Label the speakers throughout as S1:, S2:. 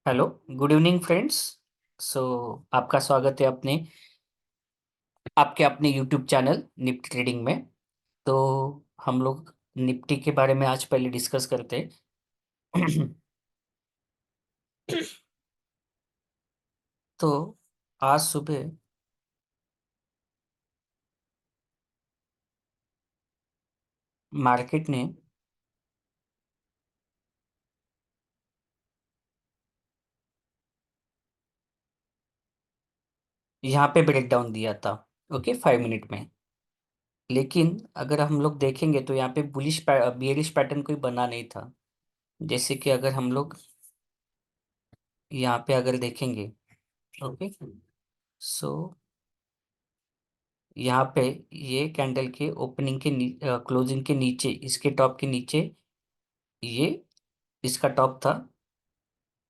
S1: Hello. Good evening friends. So आपका स्वागत है आपके अपने यूट्यूब चैनल निफ्टी ट्रेडिंग में। तो हम लोग निफ्टी के बारे में आज पहले डिस्कस करते हैं। तो आज सुबह मार्केट ने यहाँ पे ब्रेकडाउन दिया था। ओके, 5 मिनट में। लेकिन अगर हम लोग देखेंगे तो यहाँ पे बियरिश पैटर्न कोई बना नहीं था। जैसे कि अगर हम लोग यहाँ पे अगर देखेंगे, ओके, सो यहाँ पे ये कैंडल के ओपनिंग के क्लोजिंग के नीचे, इसके टॉप के नीचे ये इसका टॉप था।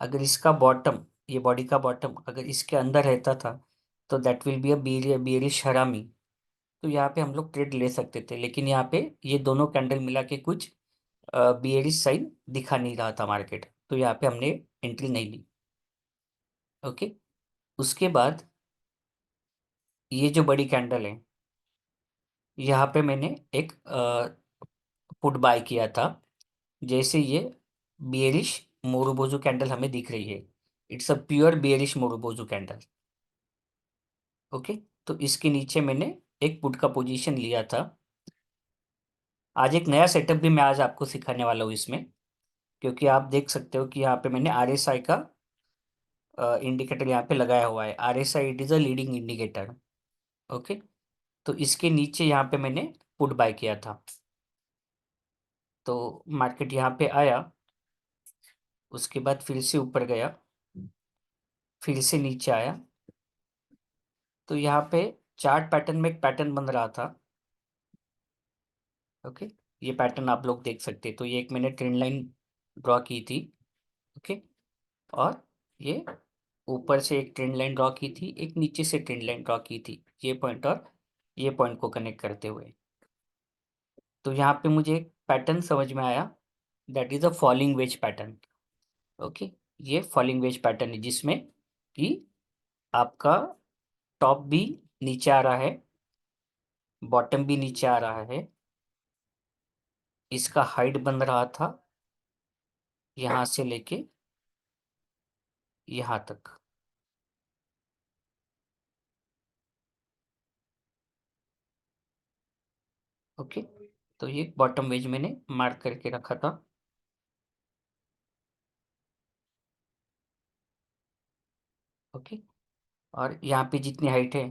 S1: अगर इसका बॉटम, ये बॉडी का बॉटम अगर इसके अंदर रहता था तो that will be a bearish हरामी। तो यहाँ पे हम लोग ट्रेड ले सकते थे, लेकिन यहाँ पे ये दोनों कैंडल मिला के कुछ बियरिश साइन दिखा नहीं रहा था मार्केट, तो यहाँ पे हमने एंट्री नहीं ली। ओके, उसके बाद ये जो बड़ी कैंडल है, यहाँ पे मैंने एक पुट बाय किया था। जैसे ये बियरिश मोरुबोजू कैंडल हमें दिख रही है, it's a pure bearish marubozu candle. Okay, तो इसके नीचे मैंने एक पुट का पोजीशन लिया था। आज एक नया सेटअप भी मैं आज आपको सिखाने वाला हूँ इसमें, क्योंकि आप देख सकते हो कि यहाँ पे मैंने आरएसआई का इंडिकेटर यहाँ पे लगाया हुआ है। RSI it is a leading indicator. Okay, तो इसके नीचे यहाँ पे मैंने पुट बाय किया था। तो मार्केट यहाँ पे आया, उसके बाद फिर से ऊपर गया, फिर से नीचे आया। तो यहाँ पे चार्ट पैटर्न में एक पैटर्न बन रहा था। ओके, ये पैटर्न आप लोग देख सकते हैं। तो ये एक मैंने ट्रेंड लाइन ड्रॉ की थी। ओके, और ये ऊपर से एक ट्रेंड लाइन ड्रॉ की थी, एक नीचे से ट्रेंड लाइन ड्रॉ की थी, ये पॉइंट और ये पॉइंट को कनेक्ट करते हुए। तो यहाँ पे मुझे एक पैटर्न समझ में आया, that is a falling veg pattern. Okay, ये फॉलिंग वेज पैटर्न है जिसमें कि आपका टॉप भी नीचे आ रहा है, बॉटम भी नीचे आ रहा है। इसका हाइट बन रहा था यहाँ से लेके यहाँ तक। ओके, तो ये बॉटम वेज मैंने मार्क करके रखा था। ओके, और यहाँ पे जितनी हाइट है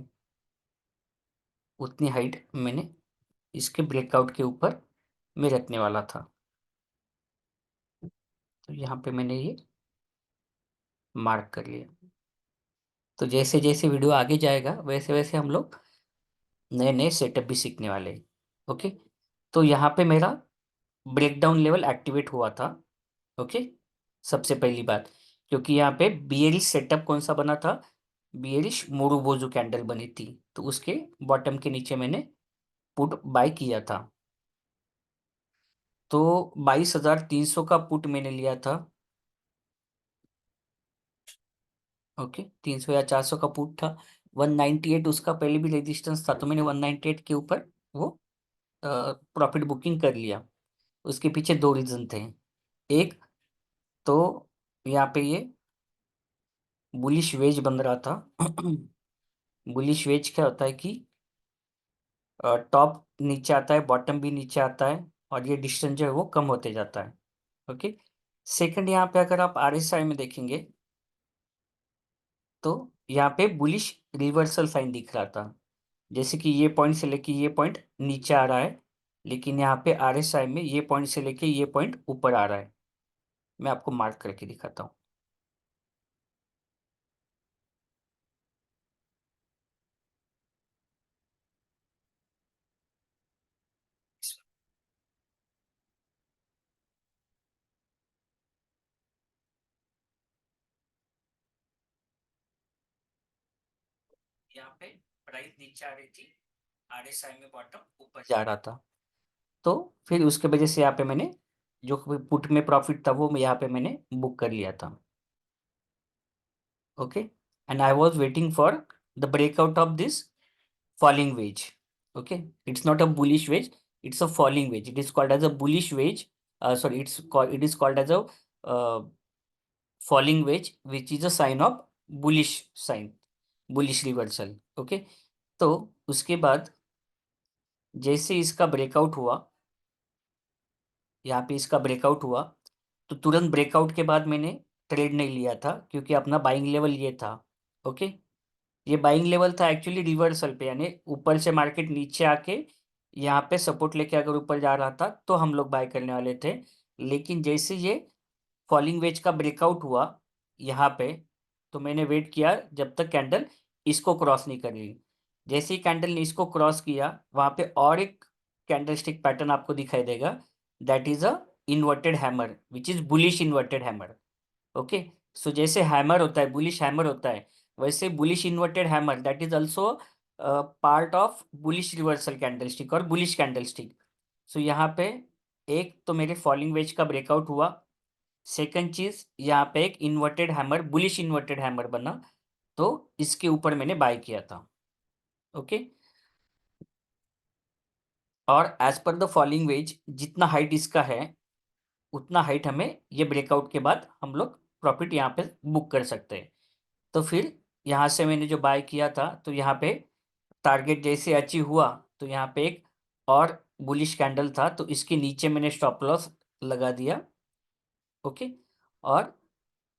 S1: उतनी हाइट मैंने इसके ब्रेकआउट के ऊपर में रखने वाला था। तो यहाँ पे मैंने ये मार्क कर लिया। तो जैसे जैसे वीडियो आगे जाएगा वैसे वैसे हम लोग नए नए सेटअप भी सीखने वाले हैं। ओके, तो यहाँ पे मेरा ब्रेकडाउन लेवल एक्टिवेट हुआ था। ओके, सबसे पहली बात, क्योंकि यहाँ पे बियरिश सेटअप कौन सा बना था, बियरिश मोरुबोजू कैंडल बनी थी। तो उसके बॉटम के नीचे मैंने पुट बाय किया था। तो 22,300 का पुट मैंने लिया था। ओके, 300 या 400 का पुट था। 198 उसका पहले भी रेजिस्टेंस था, तो मैंने 198 के ऊपर वो प्रॉफिट बुकिंग कर लिया। उसके पीछे दो रीजन थे। एक तो यहाँ पे ये बुलिश वेज बन रहा था। बुलिश वेज क्या होता है कि टॉप नीचे आता है, बॉटम भी नीचे आता है, और ये डिस्टेंस जो है वो कम होते जाता है। ओके, सेकंड यहाँ पे अगर आप आरएसआई में देखेंगे तो यहाँ पे बुलिश रिवर्सल साइन दिख रहा था। जैसे कि ये पॉइंट से लेके ये पॉइंट नीचे आ रहा है, लेकिन यहाँ पे आरएसआई में ये पॉइंट से लेके ये पॉइंट ऊपर आ रहा है। मैं आपको मार्क करके दिखाता हूँ। यहाँ पे प्राइस नीचे आ रही थी, आरएसआई में बॉटम ऊपर जा रहा था। तो फिर उसके वजह से यहाँ पे मैंने जो पुट में प्रॉफिट था वो यहाँ पे मैंने बुक कर लिया था। Okay, and I was waiting for the breakout of this falling wedge. Okay, it's not a bullish wedge, it's a falling wedge. It is called as a bullish wedge. Sorry, it is called as a uh, falling wedge, which is a sign of bullish sign, bullish reversal. Okay, तो उसके बाद जैसे इसका breakout हुआ, यहाँ पे इसका breakout हुआ, तो तुरंत ब्रेकआउट के बाद मैंने ट्रेड नहीं लिया था, क्योंकि अपना बाइंग लेवल ये था। ओके, ये बाइंग लेवल था एक्चुअली रिवर्सल पे, यानी ऊपर से मार्केट नीचे आके यहाँ पे सपोर्ट लेके अगर ऊपर जा रहा था तो हम लोग बाय करने वाले थे। लेकिन जैसे ये फॉलिंग वेज का ब्रेकआउट हुआ यहाँ पे, तो मैंने वेट किया जब तक कैंडल इसको क्रॉस नहीं कर ली। जैसे ही कैंडल ने इसको क्रॉस किया, वहाँ पे और एक कैंडल स्टिक पैटर्न आपको दिखाई देगा, that is a inverted hammer, which is bullish inverted hammer. Okay, so जैसे हैमर होता है, बुलिश हैमर होता है, वैसे bullish inverted hammer that is also part of bullish reversal candlestick और बुलिश कैंडलस्टिक। सो यहाँ पे एक तो मेरे फॉलिंग वेज का ब्रेकआउट हुआ, सेकंड चीज यहाँ पे एक inverted hammer, bullish inverted hammer बना, तो इसके ऊपर मैंने बाय किया था। ओके, और as per the falling wedge जितना हाइट इसका है, उतना हाइट हमें ये ब्रेकआउट के बाद हम लोग प्रॉफिट यहाँ पे बुक कर सकते हैं। तो फिर यहाँ से मैंने जो बाय किया था, तो यहाँ पे टारगेट जैसे अचीव हुआ, तो यहाँ पे एक और बुलिश कैंडल था, तो इसके नीचे मैंने स्टॉप लॉस लगा दिया। ओके, और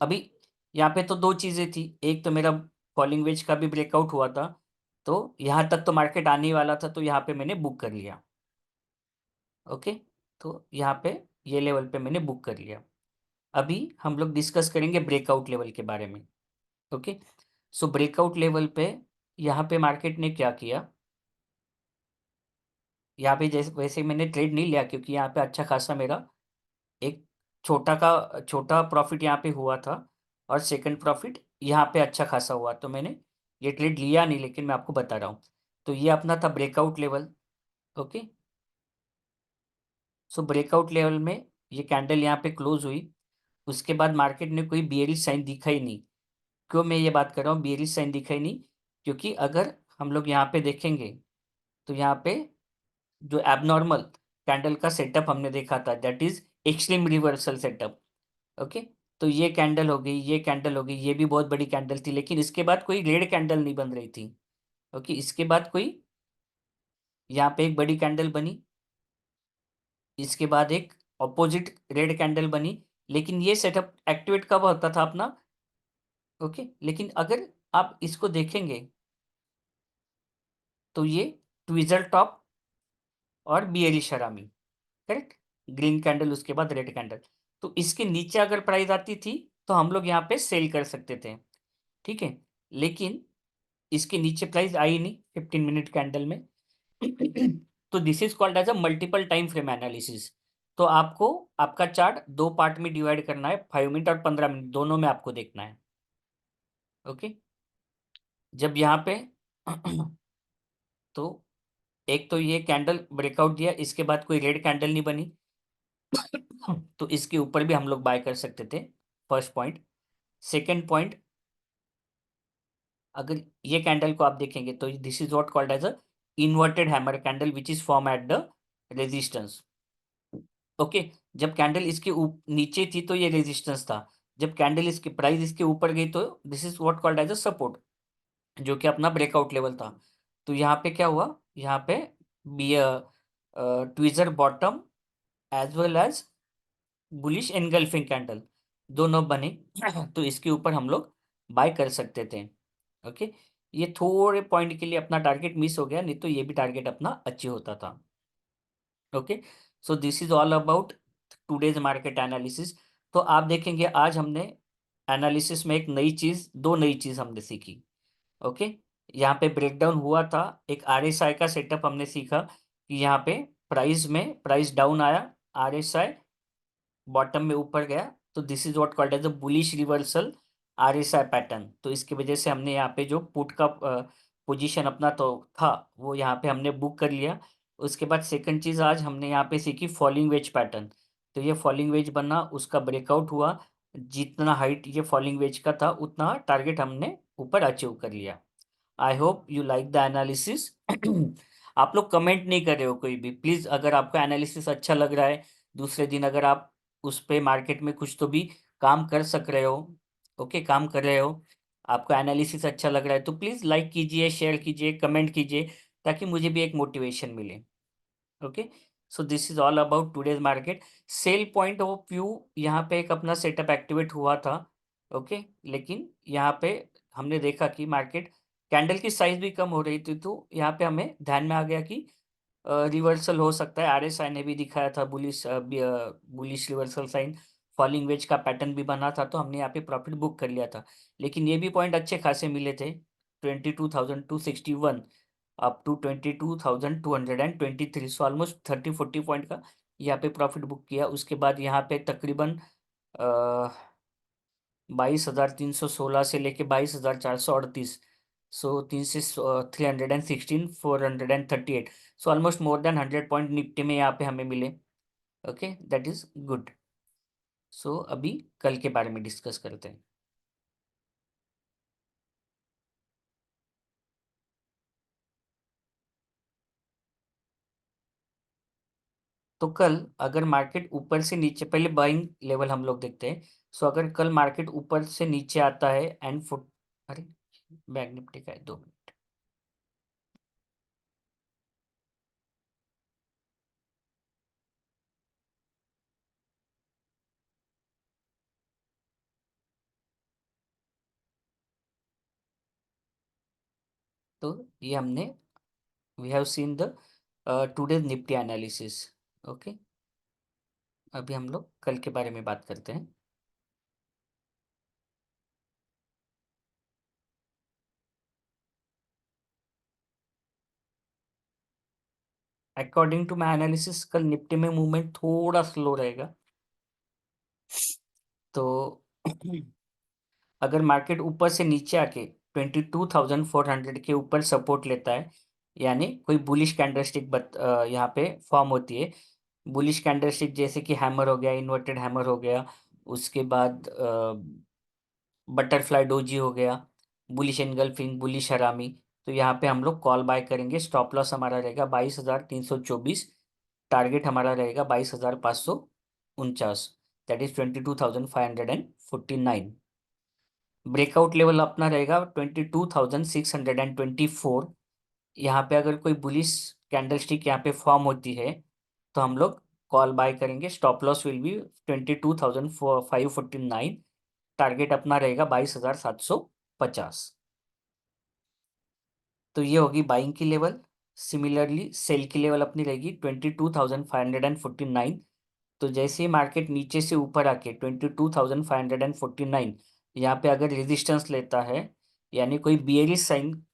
S1: अभी यहाँ पे तो दो चीज़ें थी, एक तो मेरा फॉलिंग वेज का भी ब्रेकआउट हुआ था, तो यहाँ तक तो मार्केट आने ही वाला था, तो यहाँ पे मैंने बुक कर लिया। ओके, तो यहाँ पे ये लेवल पे मैंने बुक कर लिया। अभी हम लोग डिस्कस करेंगे ब्रेकआउट लेवल के बारे में। ओके, सो ब्रेकआउट लेवल पे यहाँ पे मार्केट ने क्या किया, यहाँ पे जैसे वैसे मैंने ट्रेड नहीं लिया, क्योंकि यहाँ पे अच्छा खासा मेरा एक छोटा प्रॉफिट यहाँ पे हुआ था, और सेकंड प्रॉफिट यहाँ पे अच्छा खासा हुआ, तो मैंने ये ट्रेड लिया नहीं, लेकिन मैं आपको बता रहा हूँ। तो ये अपना था ब्रेकआउट लेवल। ओके, सो ब्रेकआउट लेवल में ये कैंडल यहाँ पे क्लोज हुई, उसके बाद मार्केट ने कोई बियरिश साइन दिखा ही नहीं। क्यों मैं ये बात कर रहा हूँ बियरिश साइन दिखा ही नहीं, क्योंकि अगर हम लोग यहाँ पे देखेंगे, तो यहाँ पे जो एबनॉर्मल कैंडल का सेटअप हमने देखा था, that is extreme reversal setup. Okay, तो ये कैंडल हो गई, ये कैंडल हो गई, ये भी बहुत बड़ी कैंडल थी, लेकिन इसके बाद कोई रेड कैंडल नहीं बन रही थी। ओके, इसके बाद कोई यहाँ पे एक बड़ी कैंडल बनी, इसके बाद एक ऑपोजिट रेड कैंडल बनी, लेकिन ये सेटअप एक्टिवेट कब होता था अपना। ओके, लेकिन अगर आप इसको देखेंगे, तो ये ट्विजर टॉप और बियरिश हरामी, करेक्ट, ग्रीन कैंडल उसके बाद रेड कैंडल, तो इसके नीचे अगर प्राइस आती थी, तो हम लोग यहाँ पे सेल कर सकते थे। ठीक है, लेकिन इसके नीचे प्राइस आई नहीं 15 मिनट कैंडल में। तो this is called as a multiple time frame analysis. तो आपको आपका चार्ट दो पार्ट में डिवाइड करना है, 5 मिनट और 15 मिनट दोनों में आपको देखना है। ओके, जब यहाँ पे तो एक तो ये कैंडल ब्रेकआउट दिया, इसके बाद कोई रेड कैंडल नहीं बनी, तो इसके ऊपर भी हम लोग बाय कर सकते थे, फर्स्ट पॉइंट। सेकेंड पॉइंट, अगर ये कैंडल को आप देखेंगे, तो this is what called as a inverted hammer candle which is form at the resistance. Okay, जब कैंडल इसके नीचे थी तो ये रेजिस्टेंस था, जब कैंडल इसकी प्राइस इसके ऊपर गई, तो this is what called as a support, जो कि अपना ब्रेकआउट लेवल था। तो यहाँ पे क्या हुआ, यहाँ पे बी tweezer bottom as well as bullish engulfing candle दोनों बने, तो इसके ऊपर हम लोग बाय कर सकते थे। ओके, ये थोड़े पॉइंट के लिए अपना टारगेट मिस हो गया, नहीं तो ये भी टारगेट अपना अचीव होता था। Okay, so this is all about today's market analysis. तो आप देखेंगे आज हमने एनालिसिस में एक नई चीज, दो नई चीज हमने सीखी। ओके, यहाँ पे ब्रेकडाउन हुआ था, एक आरएसआई का सेटअप हमने सीखा, कि यहाँ पे प्राइस में प्राइस डाउन आया, आरएसआई बॉटम में ऊपर गया, तो this is what called as a bullish reversal RSI pattern. तो इसकी वजह से हमने यहाँ पे जो पुट का पोजीशन अपना तो था, वो यहाँ पे हमने बुक कर लिया। उसके बाद सेकंड चीज आज हमने यहाँ पे सीखी फॉलिंग वेज पैटर्न। तो ये फॉलिंग वेज बना, उसका ब्रेकआउट हुआ, जितना हाइट ये फॉलिंग वेज का था उतना टारगेट हमने ऊपर अचीव कर लिया। I hope you like the analysis. आप लोग कमेंट नहीं कर रहे हो कोई भी, प्लीज अगर आपको एनालिसिस अच्छा लग रहा है, दूसरे दिन अगर आप उस पे मार्केट में कुछ तो भी काम कर सक रहे हो, ओके काम कर रहे हो, आपको एनालिसिस अच्छा लग रहा है, तो प्लीज लाइक कीजिए, शेयर कीजिए, कमेंट कीजिए, ताकि मुझे भी एक मोटिवेशन मिले। Okay, so this is all about today's market. Cell point of view, यहाँ पे एक अपना सेटअप एक्टिवेट हुआ था। ओके, लेकिन यहाँ पे हमने देखा कि मार्केट कैंडल की साइज भी कम हो रही थी, तो यहाँ पे हमें ध्यान में आ गया कि रिवर्सल हो सकता है। आरएसआई ने भी दिखाया था bullish bullish reversal sign, falling wedge का पैटर्न भी बना था, तो हमने यहाँ पे प्रॉफिट बुक कर लिया था। लेकिन ये भी पॉइंट अच्छे खासे मिले थे, 22,261 up to 22,223, so almost 30-40 point का यहाँ पे प्रॉफिट बुक किया। उसके बाद यहाँ पे तकरीबन 22,316 से लेके 22,438, so 316, 438, so almost more than 100 point Nifty में यहाँ पे हमें मिले। Okay, that is good. So अभी कल के बारे में डिस्कस करते हैं। तो कल अगर मार्केट ऊपर से नीचे, पहले बाइंग लेवल हम लोग देखते हैं। सो अगर कल मार्केट ऊपर से नीचे आता है एंड फुट, अरे बैंक निफ्टी का है, 2 मिनट। तो ये हमने, we have seen the today's Nifty analysis. Okay, अभी हम लोग कल के बारे में बात करते हैं। अकॉर्डिंग टू माई एनालिसिस कल निफ्टी में मूवमेंट थोड़ा स्लो रहेगा। तो अगर मार्केट ऊपर से नीचे आके 22,400 के ऊपर सपोर्ट लेता है, यानी कोई बुलिश कैंडलस्टिक यहाँ पे फॉर्म होती है। बुलिश कैंडलस्टिक जैसे कि हैमर हो गया, इन्वर्टेड हैमर हो गया, उसके बाद बटरफ्लाई डोजी हो गया, बुलिश एनगल्फिंग, बुलिश हरामी, तो यहाँ पे हम लोग कॉल बाय करेंगे। स्टॉप लॉस हमारा रहेगा 22,324, टारगेट हमारा रहेगा 22,549, दैट इज 22,549। ब्रेकआउट लेवल अपना रहेगा 22,624। यहाँ पे अगर कोई बुलिश कैंडलस्टिक यहाँ पे फॉर्म होती है, तो हम लोग कॉल बाय करेंगे। Stop loss will be 22,549, target अपना रहेगा 22,750। तो ये होगी बाइंग की लेवल। सिमिलरली सेल की लेवल अपनी रहेगी 22,549। तो जैसे ही मार्केट नीचे से ऊपर आके 22,549 यहाँ पे अगर रेजिस्टेंस लेता है, यानी कोई बियरिश साइन,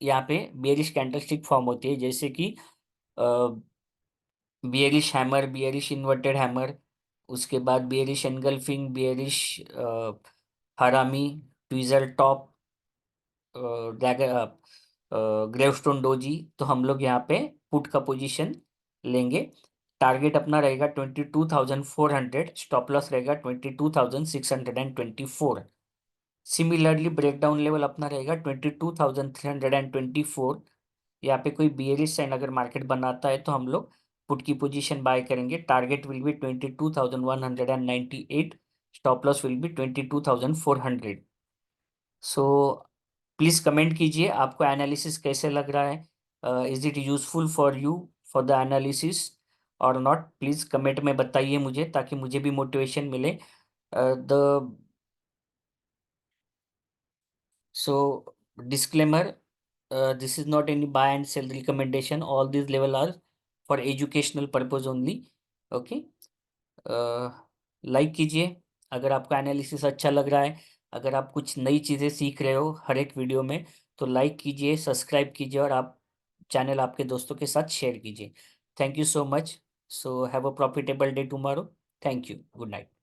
S1: यहाँ पे बियरिश कैंडलस्टिक फॉर्म होती है, जैसे कि bearish hammer, bearish inverted hammer, उसके बाद बियरिश एनगल्फिंग, बियरिश हरामी, ट्विजर टॉप, ग्रेवस्टोन डोजी, तो हम लोग यहाँ पे पुट का पोजीशन लेंगे। टारगेट अपना रहेगा 22,400, स्टॉप लॉस रहेगा 22,624। सिमिलरली ब्रेकडाउन लेवल अपना रहेगा 22,324। यहाँ पे कोई बियरिश साइन अगर मार्केट बनाता है, तो हम लोग पुट की पोजीशन बाय करेंगे। Target will be 22,198, stop loss will be 22,400। So please comment कीजिए आपको एनालिसिस कैसे लग रहा है, is it useful for you for the analysis और नॉट। प्लीज़ कमेंट में बताइए मुझे, ताकि मुझे भी मोटिवेशन मिले। The So, disclaimer, this is not any buy and sell recommendation. All these level are for educational purpose only. Okay. Like कीजिए अगर आपका एनालिसिस अच्छा लग रहा है, अगर आप कुछ नई चीज़ें सीख रहे हो हर एक वीडियो में, तो लाइक कीजिए, सब्सक्राइब कीजिए, और आप चैनल आपके दोस्तों के साथ शेयर कीजिए। Thank you so much. So have a profitable day tomorrow. Thank you, good night.